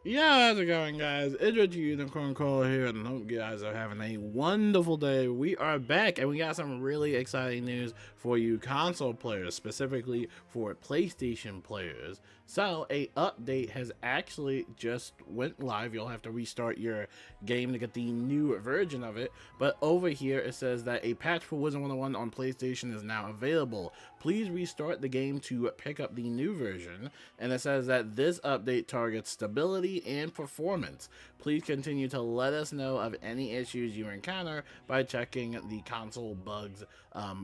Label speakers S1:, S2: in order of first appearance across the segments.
S1: Yeah, how's it going, guys? It's your Unicorn Caller here, and I hope you guys are having a wonderful day. We are back, and we got some really exciting news for you console players, specifically for PlayStation players. So, a update has actually just went live. You'll have to restart your game to get the new version of it. But over here, it says that a patch for WIZARD101 on PlayStation is now available. Please restart the game to pick up the new version. And it says that this update targets stability and performance. Please continue to let us know of any issues you encounter by checking the console bugs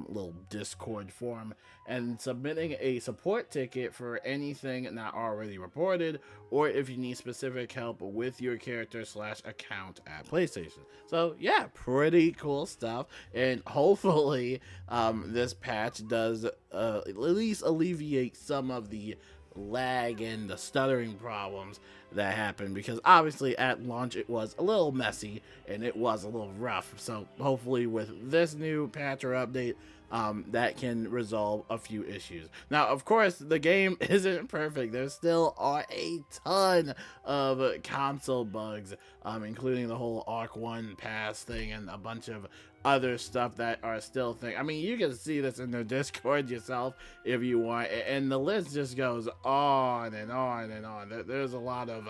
S1: little Discord forum and submitting a support ticket for anything not already reported, or if you need specific help with your character / account at PlayStation. So yeah, pretty cool stuff, and hopefully this patch does at least alleviate some of the lag and the stuttering problems that happened, because obviously at launch it was a little messy and it was a little rough. So hopefully with this new patch or update, that can resolve a few issues. Now, of course, the game isn't perfect. There still are a ton of console bugs, including the whole Arc 1 pass thing and a bunch of other stuff that are still thing. I mean, you can see this in the Discord yourself if you want, and the list just goes on and on and on. There's a lot of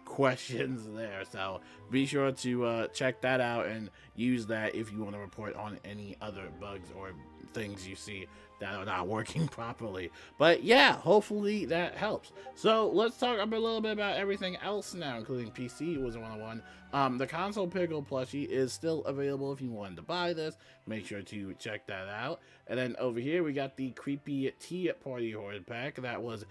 S1: questions there, so be sure to check that out and use that if you want to report on any other bugs or things you see that are not working properly. But yeah, hopefully that helps. So let's talk a little bit about everything else now, including PC WIZARD101. The console pickle plushie is still available if you wanted to buy this. Make sure to check that out. And then over here we got the creepy tea party horde pack that was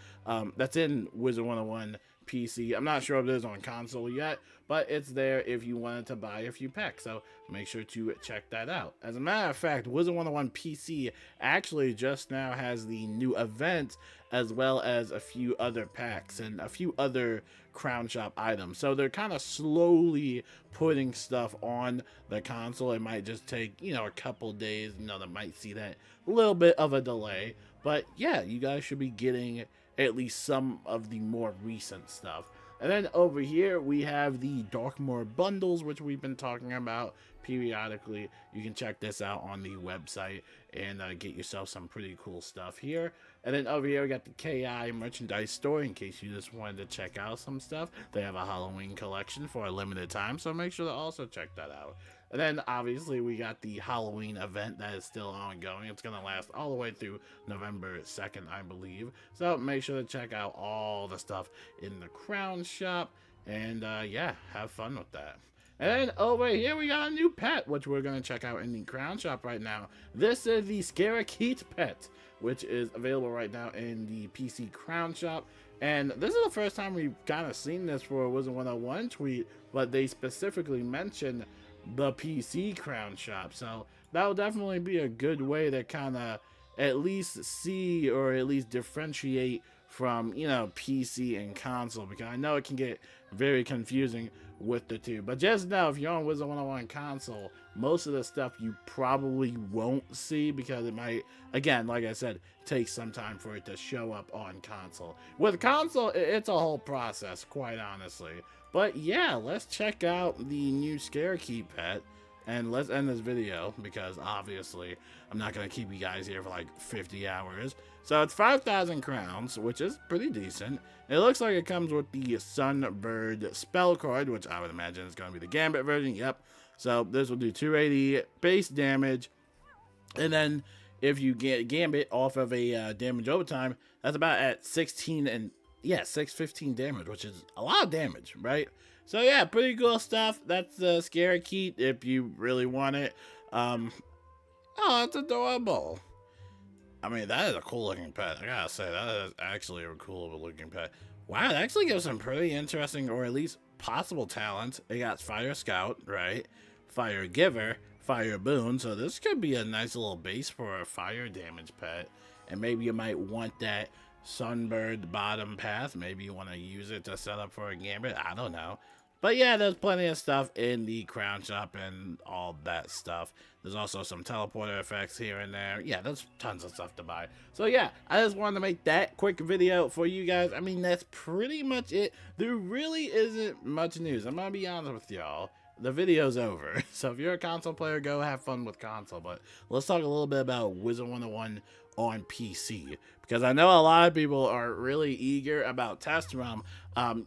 S1: that's in WIZARD101 PC. I'm not sure if it is on console yet, but it's there if you wanted to buy a few packs, so make sure to check that out. As a matter of fact, WIZARD101 PC actually just now has the new event, as well as a few other packs and a few other Crown Shop items. So they're kind of slowly putting stuff on the console. It might just take, a couple days. That might see that little bit of a delay. But yeah, you guys should be getting at least some of the more recent stuff. And then over here we have the Darkmoor bundles, which we've been talking about periodically. You can check this out on the website and get yourself some pretty cool stuff here. And then over here we got the KI merchandise store, in case you just wanted to check out some stuff. They have a Halloween collection for a limited time, so make sure to also check that out. And then obviously we got the Halloween event that is still ongoing. It's going to last all the way through November 2nd, I believe. So make sure to check out all the stuff in the Crown Shop. And yeah, have fun with that. And then over here we got a new pet, which we're going to check out in the Crown Shop right now. This is the Scarekeet pet, which is available right now in the PC Crown Shop. And this is the first time we've kind of seen this for a WIZARD101 tweet, but they specifically mentioned the PC Crown Shop. So that'll definitely be a good way to kind of at least see, or at least differentiate from, PC and console, because I know it can get very confusing with the two. But just know, if you're on WIZARD101 console, most of the stuff you probably won't see, because it might, again, like I said, take some time for it to show up on console. With console, it's a whole process, quite honestly. But yeah, let's check out the new Scarekeet pet, and let's end this video, because obviously I'm not going to keep you guys here for like 50 hours. So it's 5,000 crowns, which is pretty decent. It looks like it comes with the Sunbird spell card, which I would imagine is going to be the Gambit version. Yep. So this will do 280 base damage, and then if you get Gambit off of a damage overtime, that's about at 16 and 615 damage, which is a lot of damage, right? So yeah, pretty cool stuff. That's the Scarekeet if you really want it. Oh, that's adorable. I mean, that is a cool looking pet. I gotta say, that is actually a cool looking pet. Wow, it actually gives some pretty interesting, or at least possible talents. It got Fire Scout, right? Fire Giver, Fire Boon. So this could be a nice little base for a fire damage pet. And maybe you might want that Sunbird bottom path. Maybe you want to use it to set up for a Gambit. I don't know. But yeah, there's plenty of stuff in the crown shop and all that stuff. There's also some teleporter effects here and there. Yeah, there's tons of stuff to buy. So yeah, I just wanted to make that quick video for you guys. I mean, that's pretty much it. There really isn't much news. I'm gonna be honest with y'all. The video's over. So if you're a console player, go have fun with console. But let's talk a little bit about WIZARD101 on PC, because I know a lot of people are really eager about Test Realm.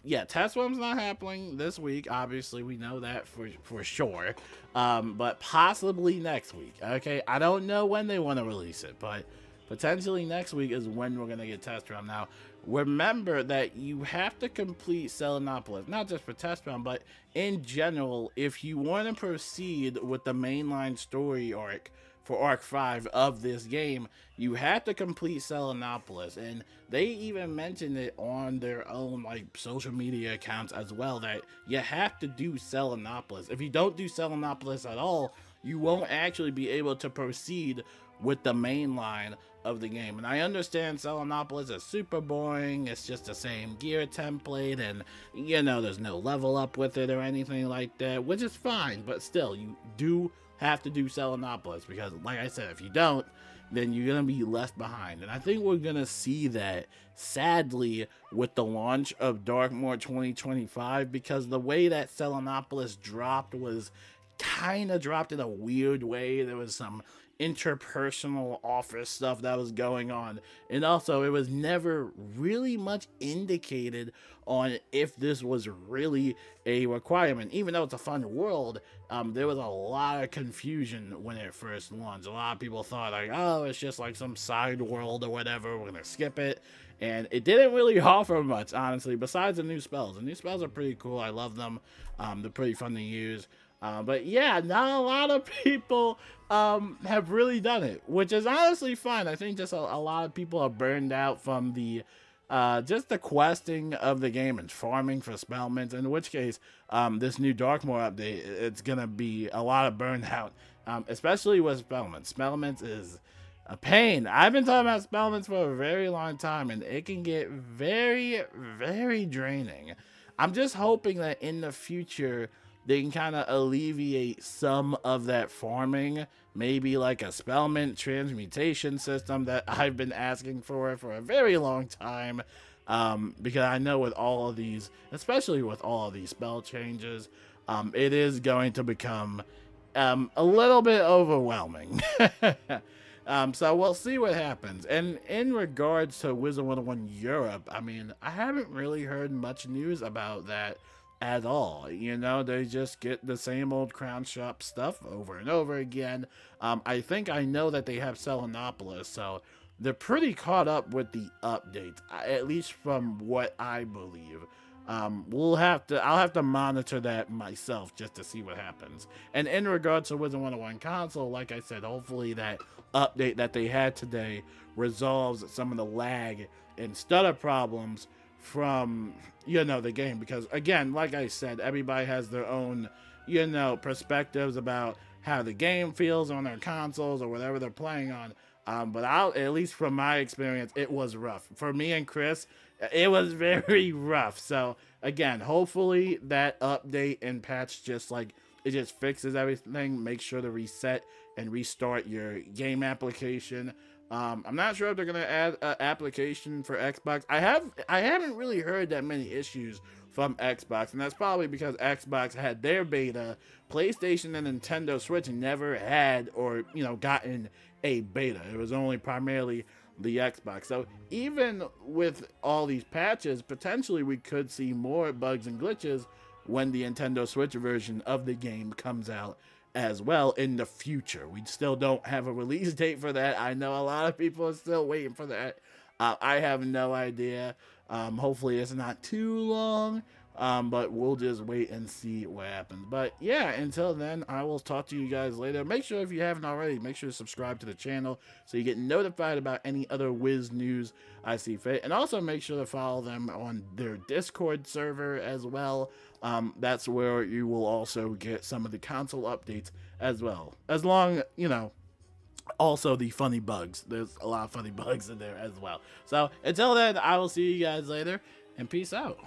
S1: Yeah, Test Realm's not happening this week. Obviously, we know that for sure. But possibly next week. Okay, I don't know when they want to release it, but potentially next week is when we're gonna get Test Realm. Now, remember that you have to complete Selenopolis, not just for Test Realm, but in general, if you want to proceed with the mainline story arc for Arc 5 of this game, you have to complete Selenopolis. And they even mentioned it on their own like social media accounts as well, that you have to do Selenopolis. If you don't do Selenopolis at all, you won't actually be able to proceed with the main line of the game. And I understand Selenopolis is super boring, it's just the same gear template, and you know, there's no level up with it or anything like that, which is fine, but still, you do have to do Selenopolis, because like I said, if you don't, then you're gonna be left behind. And I think we're gonna see that, sadly, with the launch of Darkmoor 2025, because the way that Selenopolis dropped was kind of dropped in a weird way. There was some interpersonal office stuff that was going on, and also it was never really much indicated on if this was really a requirement. Even though it's a fun world, there was a lot of confusion when it first launched. A lot of people thought like, oh, it's just like some side world or whatever, we're gonna skip it. And it didn't really offer much, honestly, besides the new spells. The new spells are pretty cool, I love them. They're pretty fun to use. But yeah, not a lot of people have really done it, which is honestly fine. I think just a lot of people are burned out from the just the questing of the game and farming for spellments, in which case this new Darkmoor update, it's gonna be a lot of burnout, especially with spellments. Spellments is a pain. I've been talking about spellments for a very long time, and it can get very, very draining. I'm just hoping that in the future they can kind of alleviate some of that farming, maybe like a spellment transmutation system that I've been asking for a very long time, because I know with all of these, especially with all of these spell changes, it is going to become a little bit overwhelming. So we'll see what happens. And in regards to WIZARD101 Europe, I mean, I haven't really heard much news about that at all. You know, they just get the same old crown shop stuff over and over again. I think I know that they have Selenopolis, so they're pretty caught up with the updates, at least from what I believe. I'll have to monitor that myself just to see what happens. And in regards to WIZARD101 console, like I said, hopefully that update that they had today resolves some of the lag and stutter problems from, you know, the game. Because again, like I said, everybody has their own, you know, perspectives about how the game feels on their consoles or whatever they're playing on. But at least from my experience, it was rough. For me and Chris, it was very rough. So again, hopefully that update and patch just like it just fixes everything. Make sure to reset and restart your game application. I'm not sure if they're gonna add an application for Xbox. I haven't really heard that many issues from Xbox, and that's probably because Xbox had their beta. PlayStation and Nintendo Switch never had, or you know, gotten a beta. It was only primarily the Xbox. So even with all these patches, potentially we could see more bugs and glitches when the Nintendo Switch version of the game comes out as well in the future. We still don't have a release date for that. I know a lot of people are still waiting for that. I have no idea. Hopefully it's not too long, but we'll just wait and see what happens. But yeah, until then, I will talk to you guys later. Make sure, if you haven't already, make sure to subscribe to the channel so you get notified about any other Wiz news I see fit. And also make sure to follow them on their Discord server as well. That's where you will also get some of the console updates as well. As long, you know, also the funny bugs. There's a lot of funny bugs in there as well. So until then, I will see you guys later, and peace out.